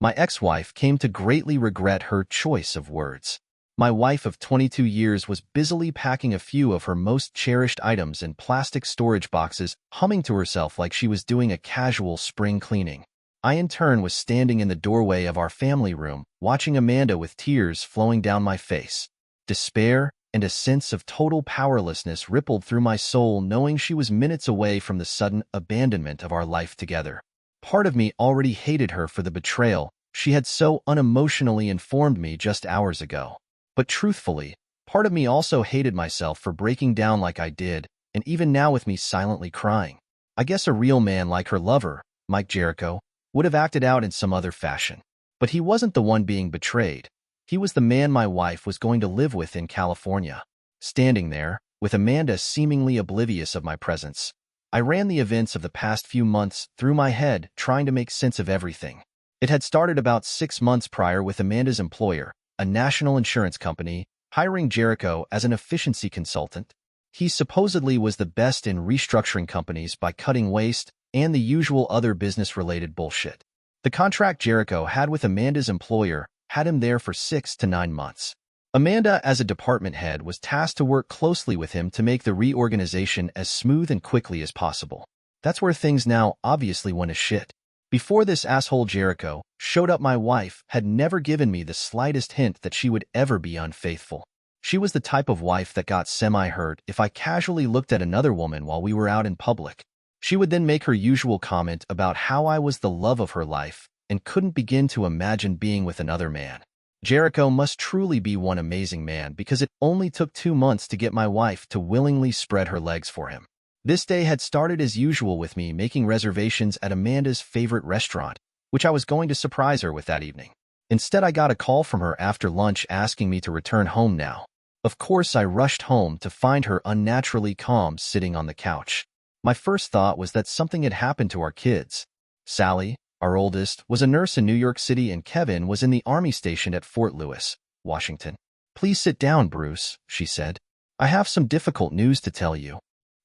My ex-wife came to greatly regret her choice of words. My wife of 22 years was busily packing a few of her most cherished items in plastic storage boxes, humming to herself like she was doing a casual spring cleaning. I, in turn, was standing in the doorway of our family room, watching Amanda with tears flowing down my face. Despair and a sense of total powerlessness rippled through my soul, knowing she was minutes away from the sudden abandonment of our life together. Part of me already hated her for the betrayal she had so unemotionally informed me just hours ago. But truthfully, part of me also hated myself for breaking down like I did, and even now with me silently crying. I guess a real man like her lover, Mike Jericho, would have acted out in some other fashion. But he wasn't the one being betrayed. He was the man my wife was going to live with in California. Standing there, with Amanda seemingly oblivious of my presence, I ran the events of the past few months through my head, trying to make sense of everything. It had started about 6 months prior with Amanda's employer, a national insurance company, hiring Jericho as an efficiency consultant. He supposedly was the best in restructuring companies by cutting waste and the usual other business-related bullshit. The contract Jericho had with Amanda's employer had him there for 6 to 9 months. Amanda, as a department head, was tasked to work closely with him to make the reorganization as smooth and quickly as possible. That's where things now obviously went to shit. Before this asshole Jericho showed up, my wife had never given me the slightest hint that she would ever be unfaithful. She was the type of wife that got semi-hurt if I casually looked at another woman while we were out in public. She would then make her usual comment about how I was the love of her life and couldn't begin to imagine being with another man. Jericho must truly be one amazing man, because it only took 2 months to get my wife to willingly spread her legs for him. This day had started as usual with me making reservations at Amanda's favorite restaurant, which I was going to surprise her with that evening. Instead, I got a call from her after lunch asking me to return home now. Of course, I rushed home to find her unnaturally calm sitting on the couch. My first thought was that something had happened to our kids. Sally, our oldest, was a nurse in New York City, and Kevin was in the Army station at Fort Lewis, Washington. "Please sit down, Bruce," she said. "I have some difficult news to tell you."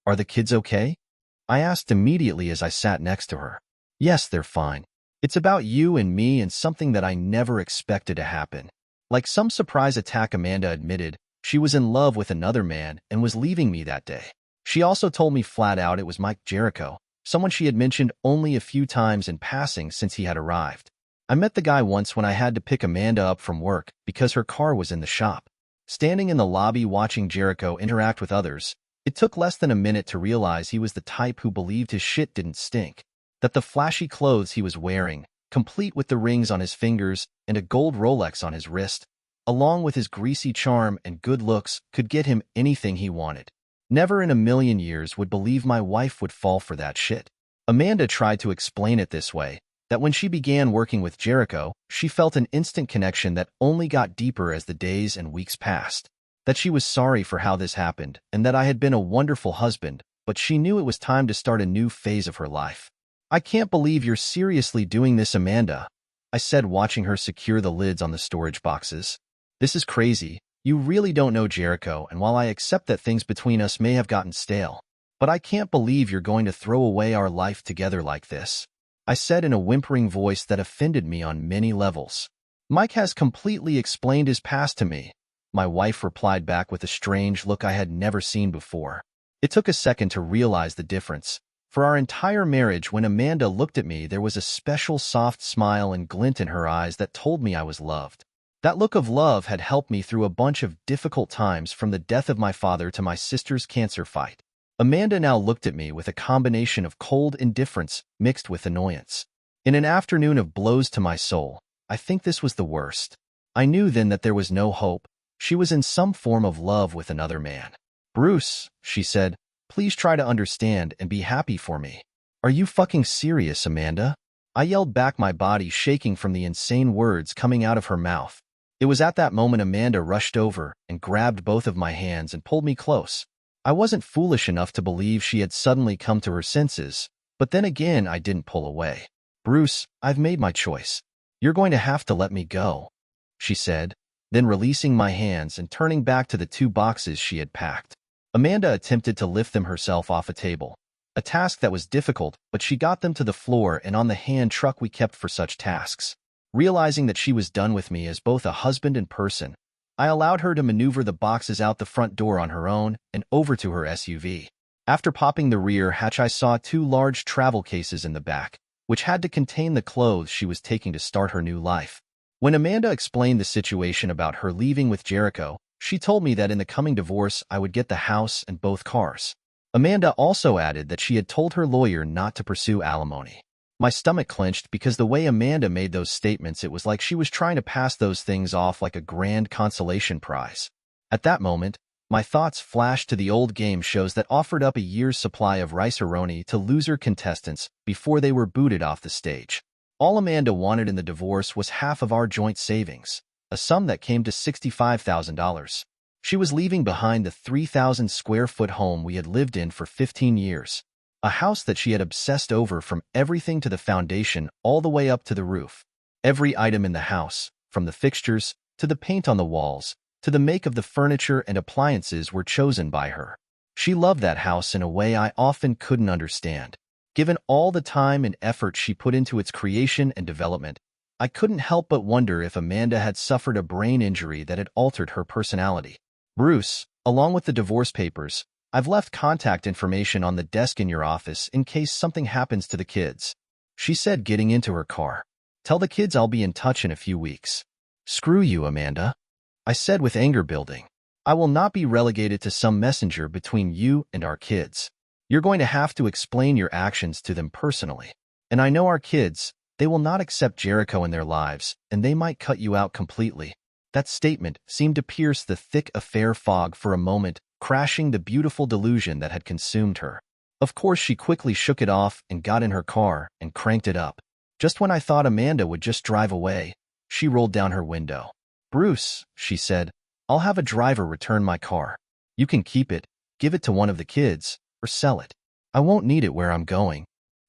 "Are the kids okay?" I asked immediately as I sat next to her. "Yes, they're fine. It's about you and me and something that I never expected to happen." Like some surprise attack, Amanda admitted she was in love with another man and was leaving me that day. She also told me flat out it was Mike Jericho, someone she had mentioned only a few times in passing since he had arrived. I met the guy once when I had to pick Amanda up from work because her car was in the shop. Standing in the lobby watching Jericho interact with others, it took less than a minute to realize he was the type who believed his shit didn't stink, that the flashy clothes he was wearing, complete with the rings on his fingers and a gold Rolex on his wrist, along with his greasy charm and good looks, could get him anything he wanted. Never in a million years would believe my wife would fall for that shit. Amanda tried to explain it this way, that when she began working with Jericho, she felt an instant connection that only got deeper as the days and weeks passed. That she was sorry for how this happened, and that I had been a wonderful husband, but she knew it was time to start a new phase of her life. "I can't believe you're seriously doing this, Amanda," I said, watching her secure the lids on the storage boxes. "This is crazy. You really don't know Jericho, and while I accept that things between us may have gotten stale, but I can't believe you're going to throw away our life together like this," I said in a whimpering voice that offended me on many levels. "Mike has completely explained his past to me," my wife replied back with a strange look I had never seen before. It took a second to realize the difference. For our entire marriage, when Amanda looked at me, there was a special soft smile and glint in her eyes that told me I was loved. That look of love had helped me through a bunch of difficult times, from the death of my father to my sister's cancer fight. Amanda now looked at me with a combination of cold indifference mixed with annoyance. In an afternoon of blows to my soul, I think this was the worst. I knew then that there was no hope. She was in some form of love with another man. "Bruce," she said, "please try to understand and be happy for me." "Are you fucking serious, Amanda?" I yelled back, my body shaking from the insane words coming out of her mouth. It was at that moment Amanda rushed over and grabbed both of my hands and pulled me close. I wasn't foolish enough to believe she had suddenly come to her senses, but then again I didn't pull away. "Bruce, I've made my choice. You're going to have to let me go," she said, then releasing my hands and turning back to the 2 boxes she had packed. Amanda attempted to lift them herself off a table, a task that was difficult, but she got them to the floor and on the hand truck we kept for such tasks. Realizing that she was done with me as both a husband and person, I allowed her to maneuver the boxes out the front door on her own and over to her SUV. After popping the rear hatch, I saw two large travel cases in the back, which had to contain the clothes she was taking to start her new life. When Amanda explained the situation about her leaving with Jericho, she told me that in the coming divorce I would get the house and both cars. Amanda also added that she had told her lawyer not to pursue alimony. My stomach clenched because the way Amanda made those statements, it was like she was trying to pass those things off like a grand consolation prize. At that moment, my thoughts flashed to the old game shows that offered up a year's supply of rice-a-roni to loser contestants before they were booted off the stage. All Amanda wanted in the divorce was half of our joint savings, a sum that came to $65,000. She was leaving behind the 3,000-square-foot home we had lived in for 15 years. A house that she had obsessed over from everything to the foundation all the way up to the roof. Every item in the house, from the fixtures to the paint on the walls to the make of the furniture and appliances, were chosen by her. She loved that house in a way I often couldn't understand. Given all the time and effort she put into its creation and development, I couldn't help but wonder if Amanda had suffered a brain injury that had altered her personality. Bruce, along with the divorce papers, I've left contact information on the desk in your office in case something happens to the kids, she said, getting into her car. Tell the kids I'll be in touch in a few weeks. Screw you, Amanda, I said with anger building. I will not be relegated to some messenger between you and our kids. You're going to have to explain your actions to them personally. And I know our kids, they will not accept Jericho in their lives, and they might cut you out completely. That statement seemed to pierce the thick affair fog for a moment, crashing the beautiful delusion that had consumed her. Of course, she quickly shook it off and got in her car and cranked it up. Just when I thought Amanda would just drive away, she rolled down her window. Bruce, she said, I'll have a driver return my car. You can keep it, give it to one of the kids, or sell it. I won't need it where I'm going.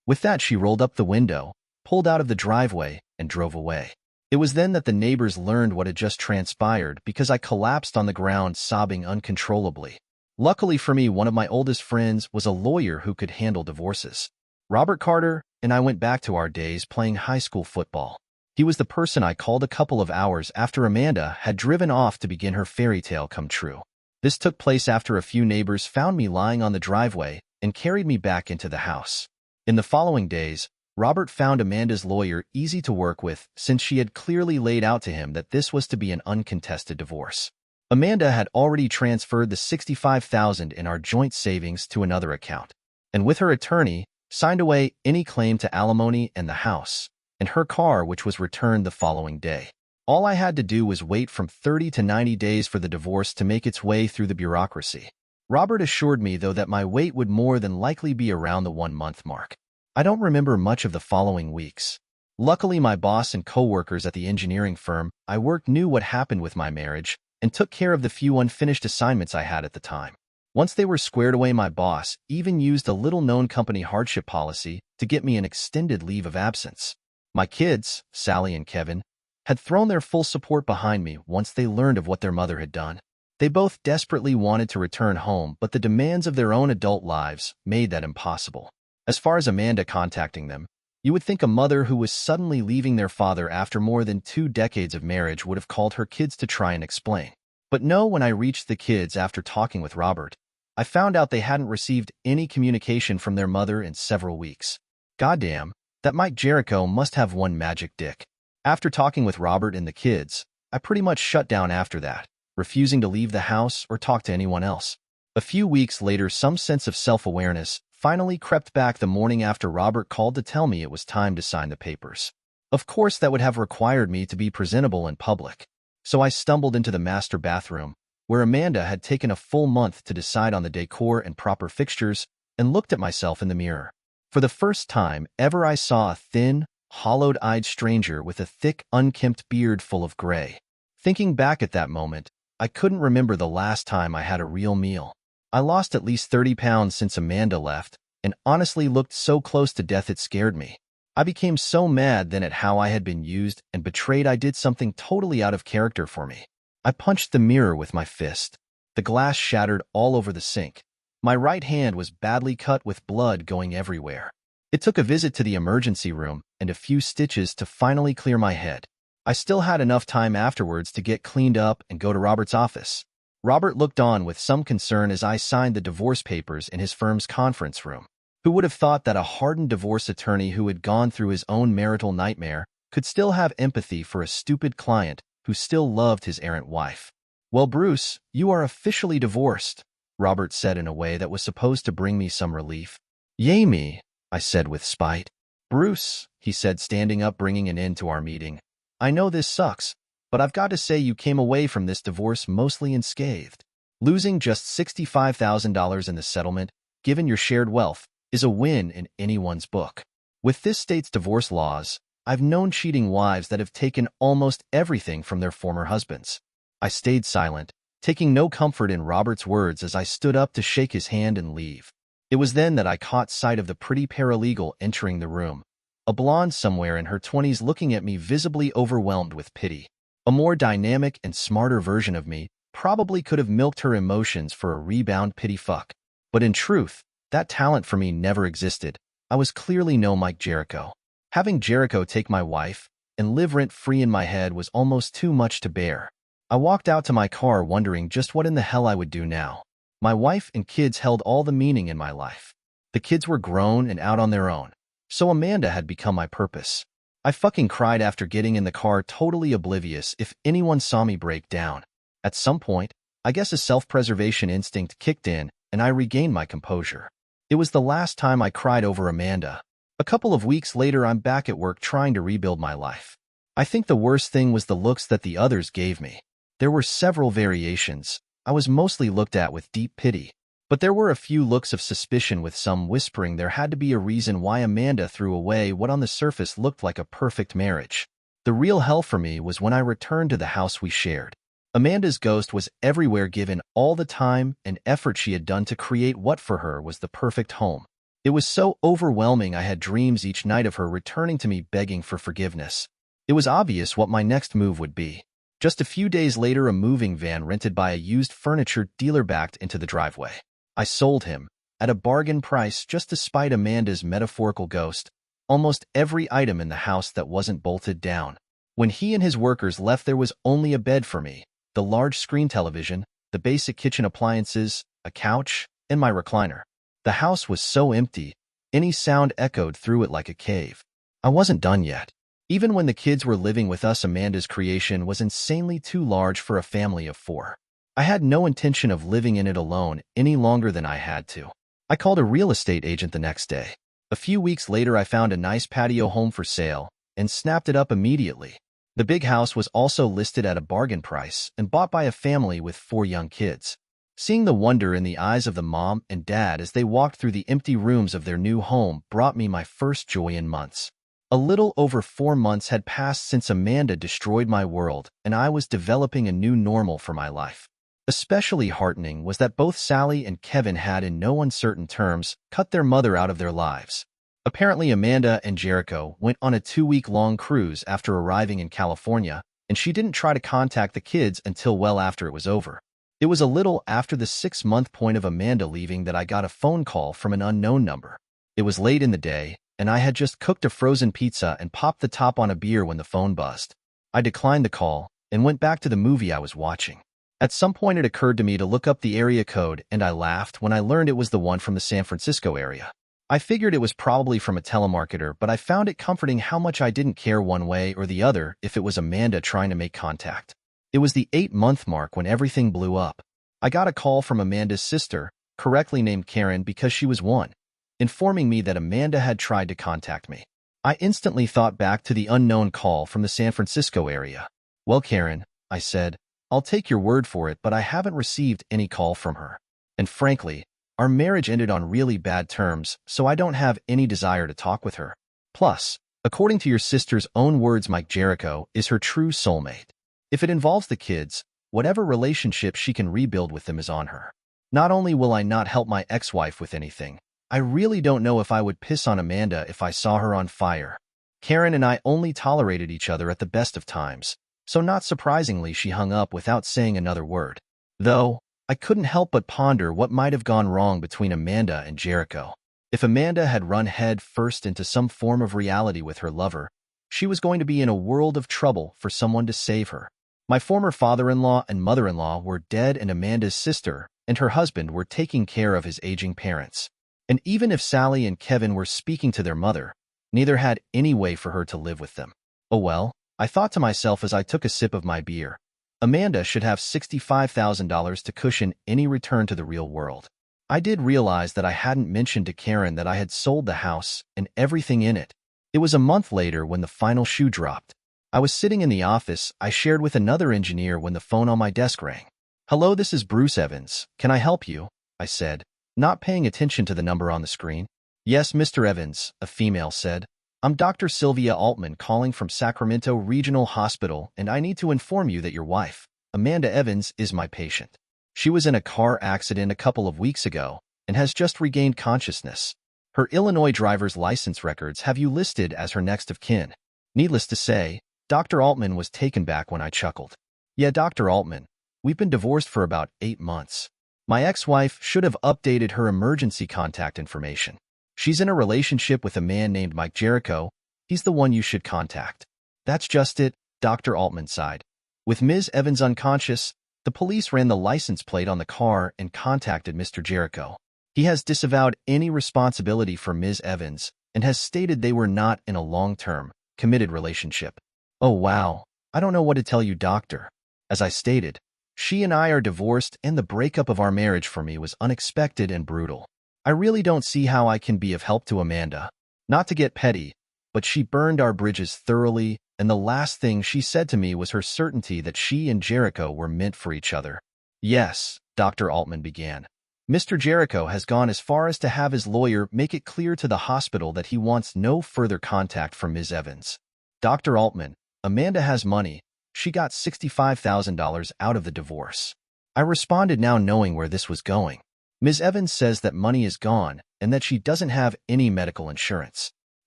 With that, she rolled up the window, pulled out of the driveway, and drove away. It was then that the neighbors learned what had just transpired because I collapsed on the ground sobbing uncontrollably. Luckily for me, one of my oldest friends was a lawyer who could handle divorces. Robert Carter and I went back to our days playing high school football. He was the person I called a couple of hours after Amanda had driven off to begin her fairy tale come true. This took place after a few neighbors found me lying on the driveway and carried me back into the house. In the following days, Robert found Amanda's lawyer easy to work with since she had clearly laid out to him that this was to be an uncontested divorce. Amanda had already transferred the $65,000 in our joint savings to another account, and with her attorney, signed away any claim to alimony and the house, and her car, which was returned the following day. All I had to do was wait from 30 to 90 days for the divorce to make its way through the bureaucracy. Robert assured me, though, that my wait would more than likely be around the 1-month mark. I don't remember much of the following weeks. Luckily, my boss and co-workers at the engineering firm I worked knew what happened with my marriage and took care of the few unfinished assignments I had at the time. Once they were squared away, my boss even used a little-known company hardship policy to get me an extended leave of absence. My kids, Sally and Kevin, had thrown their full support behind me once they learned of what their mother had done. They both desperately wanted to return home, but the demands of their own adult lives made that impossible. As far as Amanda contacting them, you would think a mother who was suddenly leaving their father after more than 2 decades of marriage would have called her kids to try and explain. But no, when I reached the kids after talking with Robert, I found out they hadn't received any communication from their mother in several weeks. Goddamn, that Mike Jericho must have one magic dick. After talking with Robert and the kids, I pretty much shut down after that, refusing to leave the house or talk to anyone else. A few weeks later, some sense of self-awareness finally crept back the morning after Robert called to tell me it was time to sign the papers. Of course, that would have required me to be presentable in public. So I stumbled into the master bathroom, where Amanda had taken a full month to decide on the decor and proper fixtures, and looked at myself in the mirror. For the first time ever, I saw a thin, hollowed-eyed stranger with a thick, unkempt beard full of gray. Thinking back at that moment, I couldn't remember the last time I had a real meal. I lost at least 30 pounds since Amanda left, and honestly looked so close to death it scared me. I became so mad then at how I had been used and betrayed. I did something totally out of character for me. I punched the mirror with my fist. The glass shattered all over the sink. My right hand was badly cut with blood going everywhere. It took a visit to the emergency room and a few stitches to finally clear my head. I still had enough time afterwards to get cleaned up and go to Robert's office. Robert looked on with some concern as I signed the divorce papers in his firm's conference room. Who would have thought that a hardened divorce attorney who had gone through his own marital nightmare could still have empathy for a stupid client who still loved his errant wife? "Well, Bruce, you are officially divorced," Robert said in a way that was supposed to bring me some relief. "Yay me," I said with spite. "Bruce," he said, standing up, bringing an end to our meeting, "I know this sucks, but I've got to say you came away from this divorce mostly unscathed. Losing just $65,000 in the settlement, given your shared wealth, is a win in anyone's book. With this state's divorce laws, I've known cheating wives that have taken almost everything from their former husbands." I stayed silent, taking no comfort in Robert's words as I stood up to shake his hand and leave. It was then that I caught sight of the pretty paralegal entering the room, a blonde somewhere in her 20s looking at me visibly overwhelmed with pity. A more dynamic and smarter version of me probably could have milked her emotions for a rebound pity fuck. But in truth, that talent for me never existed. I was clearly no Mike Jericho. Having Jericho take my wife and live rent-free in my head was almost too much to bear. I walked out to my car wondering just what in the hell I would do now. My wife and kids held all the meaning in my life. The kids were grown and out on their own, so Amanda had become my purpose. I fucking cried after getting in the car, totally oblivious if anyone saw me break down. At some point, I guess a self-preservation instinct kicked in and I regained my composure. It was the last time I cried over Amanda. A couple of weeks later, I'm back at work trying to rebuild my life. I think the worst thing was the looks that the others gave me. There were several variations. I was mostly looked at with deep pity, but there were a few looks of suspicion, with some whispering there had to be a reason why Amanda threw away what on the surface looked like a perfect marriage. The real hell for me was when I returned to the house we shared. Amanda's ghost was everywhere, given all the time and effort she had done to create what for her was the perfect home. It was so overwhelming I had dreams each night of her returning to me begging for forgiveness. It was obvious what my next move would be. Just a few days later, a moving van rented by a used furniture dealer backed into the driveway. I sold him, at a bargain price, just to spite Amanda's metaphorical ghost, almost every item in the house that wasn't bolted down. When he and his workers left, there was only a bed for me, the large screen television, the basic kitchen appliances, a couch, and my recliner. The house was so empty, any sound echoed through it like a cave. I wasn't done yet. Even when the kids were living with us, Amanda's creation was insanely too large for a family of 4. I had no intention of living in it alone any longer than I had to. I called a real estate agent the next day. A few weeks later, I found a nice patio home for sale and snapped it up immediately. The big house was also listed at a bargain price and bought by a family with 4 young kids. Seeing the wonder in the eyes of the mom and dad as they walked through the empty rooms of their new home brought me my first joy in months. A little over 4 months had passed since Amanda destroyed my world, and I was developing a new normal for my life. Especially heartening was that both Sally and Kevin had, in no uncertain terms, cut their mother out of their lives. Apparently, Amanda and Jericho went on a 2-week-long cruise after arriving in California, and she didn't try to contact the kids until well after it was over. It was a little after the 6-month point of Amanda leaving that I got a phone call from an unknown number. It was late in the day, and I had just cooked a frozen pizza and popped the top on a beer when the phone buzzed. I declined the call and went back to the movie I was watching. At some point, it occurred to me to look up the area code, and I laughed when I learned it was the one from the San Francisco area. I figured it was probably from a telemarketer, but I found it comforting how much I didn't care one way or the other if it was Amanda trying to make contact. It was the 8-month mark when everything blew up. I got a call from Amanda's sister, correctly named Karen because she was 1, informing me that Amanda had tried to contact me. I instantly thought back to the unknown call from the San Francisco area. "Well, Karen," I said, "I'll take your word for it, but I haven't received any call from her. And frankly, our marriage ended on really bad terms, so I don't have any desire to talk with her. Plus, according to your sister's own words, Mike Jericho is her true soulmate. If it involves the kids, whatever relationship she can rebuild with them is on her. Not only will I not help my ex-wife with anything, I really don't know if I would piss on Amanda if I saw her on fire." Karen and I only tolerated each other at the best of times, so not surprisingly she hung up without saying another word. Though, I couldn't help but ponder what might have gone wrong between Amanda and Jericho. If Amanda had run head first into some form of reality with her lover, She was going to be in a world of trouble for someone to save her. My former father-in-law and mother-in-law were dead, and Amanda's sister and her husband were taking care of his aging parents. And even if Sally and Kevin were speaking to their mother, neither had any way for her to live with them. Oh well, I thought to myself as I took a sip of my beer. Amanda should have $65,000 to cushion any return to the real world. I did realize that I hadn't mentioned to Karen that I had sold the house and everything in it. It was a month later when the final shoe dropped. I was sitting in the office I shared with another engineer when the phone on my desk rang. "Hello, this is Bruce Evans. Can I help you?" I said, not paying attention to the number on the screen. "Yes, Mr. Evans," a female said. "I'm Dr. Sylvia Altman calling from Sacramento Regional Hospital, and I need to inform you that your wife, Amanda Evans, is my patient. She was in a car accident a couple of weeks ago and has just regained consciousness. Her Illinois driver's license records have you listed as her next of kin." Needless to say, Dr. Altman was taken back when I chuckled. "Yeah, Dr. Altman, we've been divorced for about 8 months. My ex-wife should have updated her emergency contact information. She's in a relationship with a man named Mike Jericho. He's the one you should contact." "That's just it," Dr. Altman sighed. "With Ms. Evans unconscious, the police ran the license plate on the car and contacted Mr. Jericho. He has disavowed any responsibility for Ms. Evans and has stated they were not in a long-term, committed relationship." "Oh wow, I don't know what to tell you, doctor. As I stated, she and I are divorced, and the breakup of our marriage for me was unexpected and brutal. I really don't see how I can be of help to Amanda. Not to get petty, but she burned our bridges thoroughly, and the last thing she said to me was her certainty that she and Jericho were meant for each other." "Yes," Dr. Altman began. "Mr. Jericho has gone as far as to have his lawyer make it clear to the hospital that he wants no further contact from Ms. Evans. Dr. Altman, Amanda has money. She got $65,000 out of the divorce." I responded, now knowing where this was going. "Ms. Evans says that money is gone and that she doesn't have any medical insurance.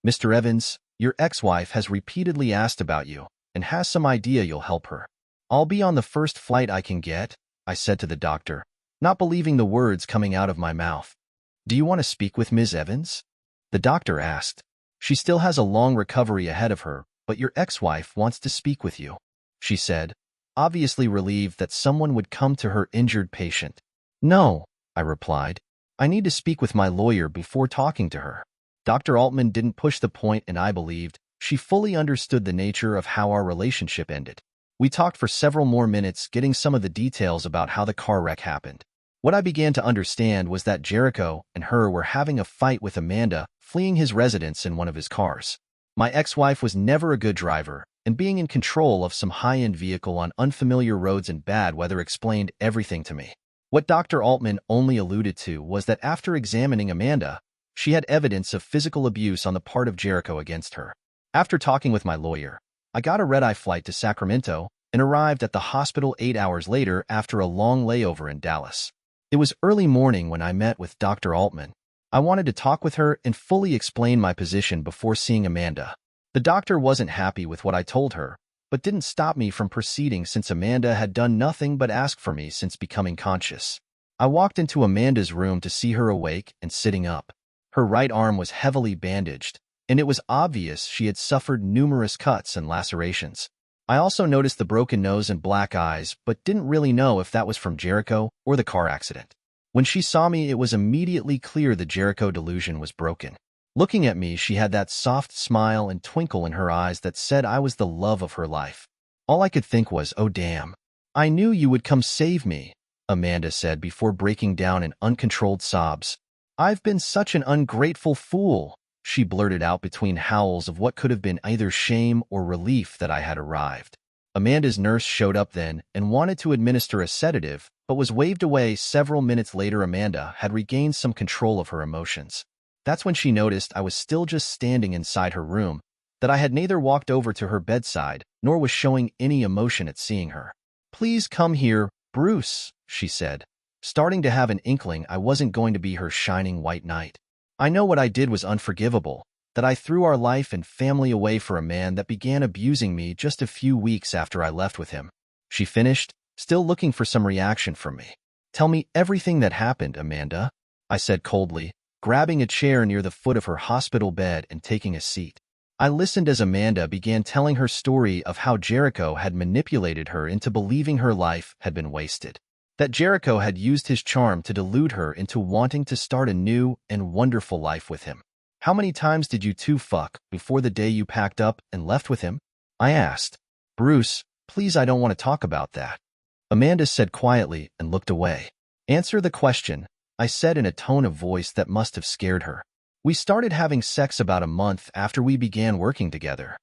Mr. Evans, your ex-wife has repeatedly asked about you and has some idea you'll help her." "I'll be on the first flight I can get," I said to the doctor, not believing the words coming out of my mouth. "Do you want to speak with Ms. Evans?" The doctor asked. "She still has a long recovery ahead of her, but your ex-wife wants to speak with you," she said, obviously relieved that someone would come to her injured patient. "No," I replied. "I need to speak with my lawyer before talking to her." Dr. Altman didn't push the point, and I believed she fully understood the nature of how our relationship ended. We talked for several more minutes, getting some of the details about how the car wreck happened. What I began to understand was that Jericho and her were having a fight with Amanda, fleeing his residence in one of his cars. My ex-wife was never a good driver, and being in control of some high-end vehicle on unfamiliar roads and bad weather explained everything to me. What Dr. Altman only alluded to was that after examining Amanda, she had evidence of physical abuse on the part of Jericho against her. After talking with my lawyer, I got a red-eye flight to Sacramento and arrived at the hospital 8 hours later after a long layover in Dallas. It was early morning when I met with Dr. Altman. I wanted to talk with her and fully explain my position before seeing Amanda. The doctor wasn't happy with what I told her, but didn't stop me from proceeding since Amanda had done nothing but ask for me since becoming conscious. I walked into Amanda's room to see her awake and sitting up. Her right arm was heavily bandaged, and it was obvious she had suffered numerous cuts and lacerations. I also noticed the broken nose and black eyes, but didn't really know if that was from Jericho or the car accident. When she saw me, it was immediately clear the Jericho delusion was broken. Looking at me, she had that soft smile and twinkle in her eyes that said I was the love of her life. All I could think was, "Oh damn. I knew you would come save me," Amanda said before breaking down in uncontrolled sobs. "I've been such an ungrateful fool," she blurted out between howls of what could have been either shame or relief that I had arrived. Amanda's nurse showed up then and wanted to administer a sedative, but was waved away several minutes later. Amanda had regained some control of her emotions. That's when she noticed I was still just standing inside her room, that I had neither walked over to her bedside nor was showing any emotion at seeing her. "Please come here, Bruce," she said, starting to have an inkling I wasn't going to be her shining white knight. "I know what I did was unforgivable, that I threw our life and family away for a man that began abusing me just a few weeks after I left with him," she finished, still looking for some reaction from me. "Tell me everything that happened, Amanda," I said coldly, grabbing a chair near the foot of her hospital bed and taking a seat. I listened as Amanda began telling her story of how Jericho had manipulated her into believing her life had been wasted. That Jericho had used his charm to delude her into wanting to start a new and wonderful life with him. "How many times did you two fuck before the day you packed up and left with him?" I asked. "Bruce, please, I don't want to talk about that," Amanda said quietly and looked away. "Answer the question," I said in a tone of voice that must have scared her. "We started having sex about a month after we began working together."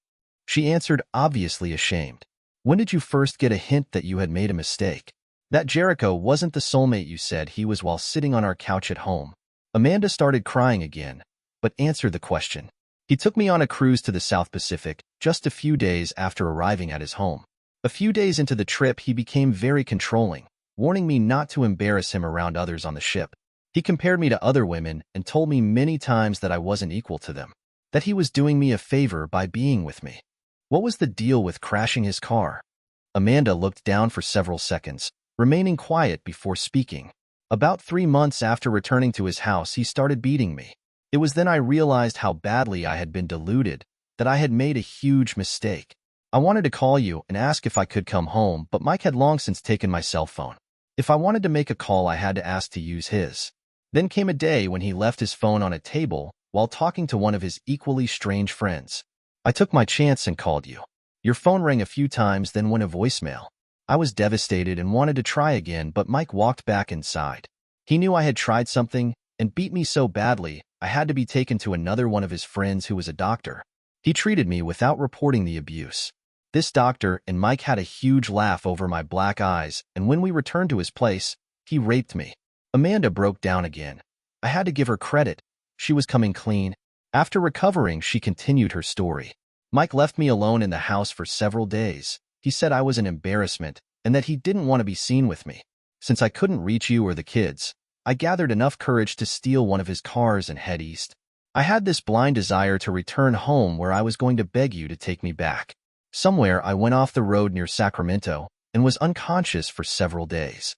She answered, obviously ashamed. "When did you first get a hint that you had made a mistake? That Jericho wasn't the soulmate you said he was while sitting on our couch at home?" Amanda started crying again, but answered the question. "He took me on a cruise to the South Pacific just a few days after arriving at his home. A few days into the trip, he became very controlling, warning me not to embarrass him around others on the ship. He compared me to other women and told me many times that I wasn't equal to them, that he was doing me a favor by being with me." "What was the deal with crashing his car?" Amanda looked down for several seconds, remaining quiet before speaking. "About 3 months after returning to his house, he started beating me. It was then I realized how badly I had been deluded, that I had made a huge mistake. I wanted to call you and ask if I could come home, but Mike had long since taken my cell phone. If I wanted to make a call, I had to ask to use his. Then came a day when he left his phone on a table while talking to one of his equally strange friends. I took my chance and called you. Your phone rang a few times, then went a voicemail. I was devastated and wanted to try again, but Mike walked back inside. He knew I had tried something and beat me so badly I had to be taken to another one of his friends who was a doctor. He treated me without reporting the abuse. This doctor and Mike had a huge laugh over my black eyes, and when we returned to his place, he raped me." Amanda broke down again. I had to give her credit. She was coming clean. After recovering, she continued her story. "Mike left me alone in the house for several days. He said I was an embarrassment and that he didn't want to be seen with me. Since I couldn't reach you or the kids, I gathered enough courage to steal one of his cars and head east. I had this blind desire to return home where I was going to beg you to take me back. Somewhere I went off the road near Sacramento and was unconscious for several days."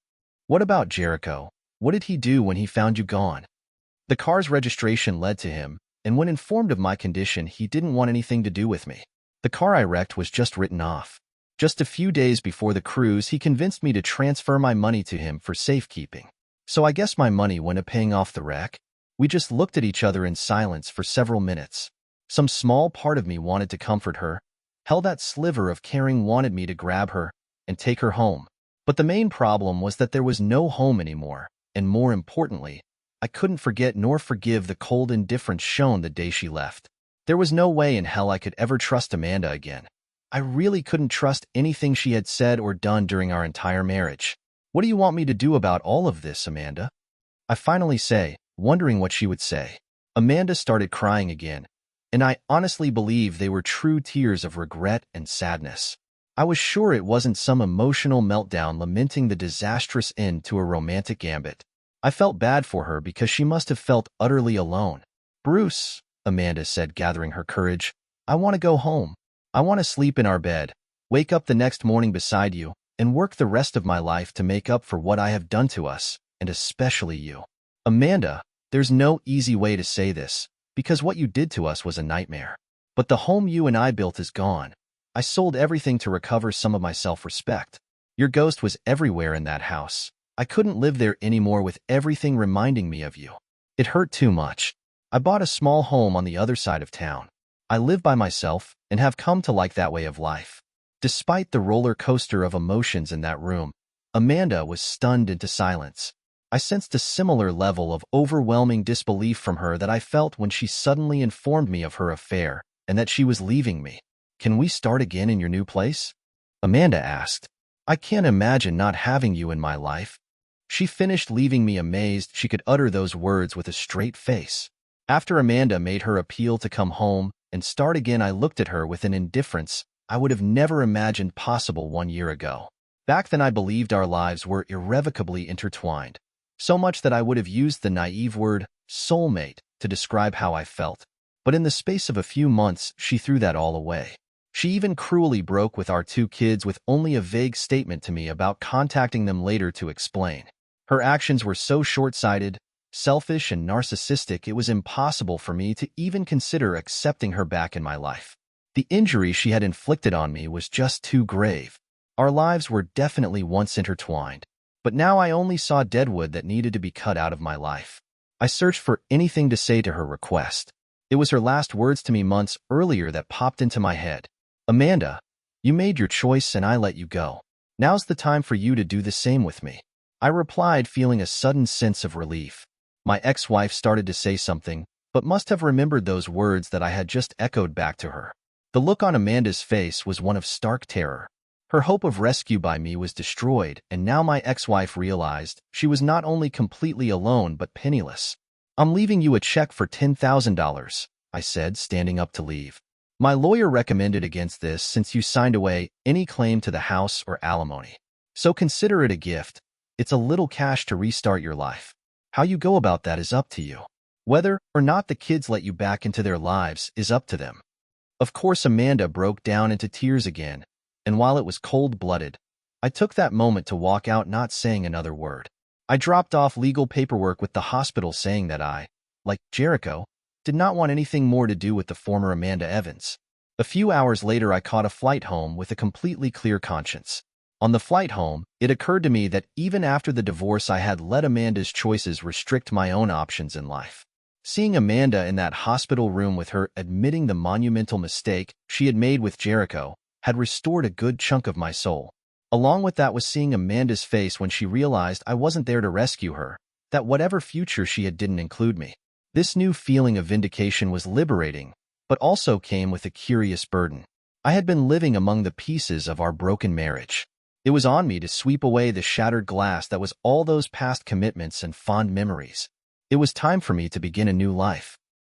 "What about Jericho? What did he do when he found you gone?" "The car's registration led to him, and when informed of my condition, he didn't want anything to do with me. The car I wrecked was just written off. Just a few days before the cruise, he convinced me to transfer my money to him for safekeeping. So I guess my money went to paying off the wreck." We just looked at each other in silence for several minutes. Some small part of me wanted to comfort her. Hell, that sliver of caring wanted me to grab her and take her home. But the main problem was that there was no home anymore, and more importantly, I couldn't forget nor forgive the cold indifference shown the day she left. There was no way in hell I could ever trust Amanda again. I really couldn't trust anything she had said or done during our entire marriage. "What do you want me to do about all of this, Amanda?" I finally say, wondering what she would say. Amanda started crying again, and I honestly believe they were true tears of regret and sadness. I was sure it wasn't some emotional meltdown lamenting the disastrous end to a romantic gambit. I felt bad for her because she must have felt utterly alone. "Bruce," Amanda said, gathering her courage, "I want to go home. I want to sleep in our bed, wake up the next morning beside you, and work the rest of my life to make up for what I have done to us, and especially you." "Amanda, there's no easy way to say this, because what you did to us was a nightmare. But the home you and I built is gone. I sold everything to recover some of my self-respect. Your ghost was everywhere in that house. I couldn't live there anymore with everything reminding me of you. It hurt too much. I bought a small home on the other side of town. I live by myself and have come to like that way of life." Despite the roller coaster of emotions in that room, Amanda was stunned into silence. I sensed a similar level of overwhelming disbelief from her that I felt when she suddenly informed me of her affair and that she was leaving me. "Can we start again in your new place?" Amanda asked. "I can't imagine not having you in my life." She finished, leaving me amazed she could utter those words with a straight face. After Amanda made her appeal to come home and start again, I looked at her with an indifference I would have never imagined possible 1 year ago. Back then I believed our lives were irrevocably intertwined, so much that I would have used the naive word soulmate to describe how I felt. But in the space of a few months, she threw that all away. She even cruelly broke with our 2 kids with only a vague statement to me about contacting them later to explain. Her actions were so short-sighted, selfish and narcissistic, it was impossible for me to even consider accepting her back in my life. The injury she had inflicted on me was just too grave. Our lives were definitely once intertwined, but now I only saw deadwood that needed to be cut out of my life. I searched for anything to say to her request. It was her last words to me months earlier that popped into my head. "Amanda, you made your choice and I let you go. Now's the time for you to do the same with me." I replied, feeling a sudden sense of relief. My ex-wife started to say something, but must have remembered those words that I had just echoed back to her. The look on Amanda's face was one of stark terror. Her hope of rescue by me was destroyed, and now my ex-wife realized she was not only completely alone but penniless. "I'm leaving you a check for $10,000, I said, standing up to leave. "My lawyer recommended against this since you signed away any claim to the house or alimony. So consider it a gift. It's a little cash to restart your life. How you go about that is up to you. Whether or not the kids let you back into their lives is up to them." Of course, Amanda broke down into tears again, and while it was cold-blooded, I took that moment to walk out, not saying another word. I dropped off legal paperwork with the hospital saying that I, like Jericho, did not want anything more to do with the former Amanda Evans. A few hours later, I caught a flight home with a completely clear conscience. On the flight home, it occurred to me that even after the divorce, I had let Amanda's choices restrict my own options in life. Seeing Amanda in that hospital room with her admitting the monumental mistake she had made with Jericho had restored a good chunk of my soul. Along with that was seeing Amanda's face when she realized I wasn't there to rescue her, that whatever future she had didn't include me. This new feeling of vindication was liberating, but also came with a curious burden. I had been living among the pieces of our broken marriage. It was on me to sweep away the shattered glass that was all those past commitments and fond memories. It was time for me to begin a new life.